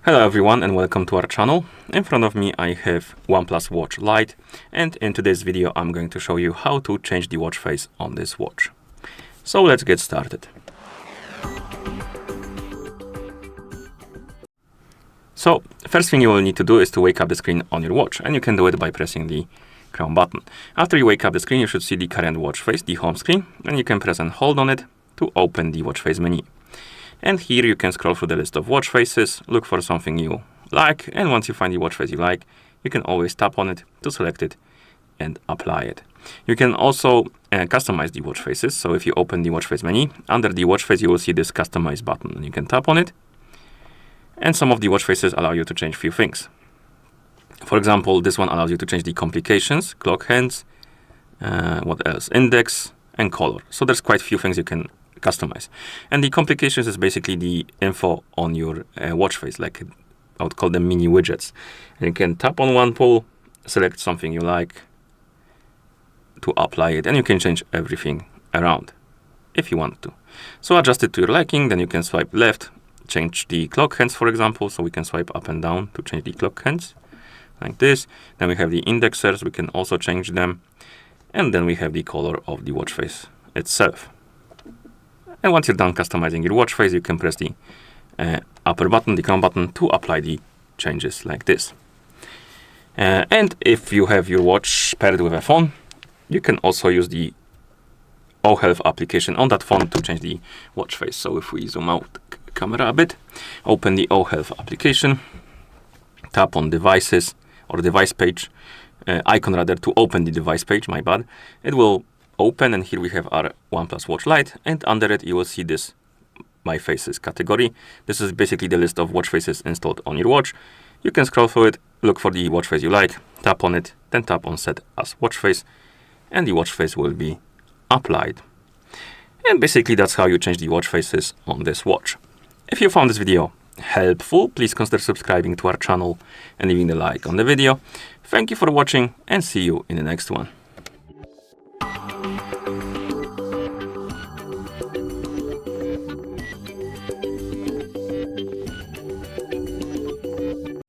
Hello everyone and welcome to our channel. In front of me I have OnePlus Watch Lite, and in today's video I'm going to show you how to change the watch face on this watch. So let's get started. So first thing you will need to do is to wake up the screen on your watch, and you can do it by pressing the crown button. After you wake up the screen, you should see the current watch face, the home screen, and you can press and hold on it to open the watch face menu. And here you can scroll through the list of watch faces, look for something you like, and once you find the watch face you like, you can always tap on it to select it and apply it. You can also customize the watch faces. So if you open the watch face menu, under the watch face you will see this customize button, and you can tap on it. And some of the watch faces allow you to change a few things. For example, this one allows you to change the complications, clock hands, what else, index, and color. So there's quite a few things you can customize. And the complications is basically the info on your watch face, like I would call them mini widgets. And you can tap on one pull, select something you like to apply it, and you can change everything around if you want to. So adjust it to your liking, then you can swipe left, change the clock hands, for example. So we can swipe up and down to change the clock hands like this. Then we have the indexers, we can also change them. And then we have the color of the watch face itself. And once you're done customizing your watch face, you can press the upper button, the crown button, to apply the changes like this. And if you have your watch paired with a phone, you can also use the Health application on that phone to change the watch face. So if we zoom out the camera a bit, open the Health application, tap on devices or device page, icon rather, to open the device page, my bad. It will open, and here we have our OnePlus Watch Lite, and under it you will see this My Faces category. This is basically the list of watch faces installed on your watch. You can scroll through it, look for the watch face you like, tap on it, then tap on Set as Watch Face, and the watch face will be applied. And basically that's how you change the watch faces on this watch. If you found this video helpful, please consider subscribing to our channel and leaving a like on the video. Thank you for watching, and see you in the next one.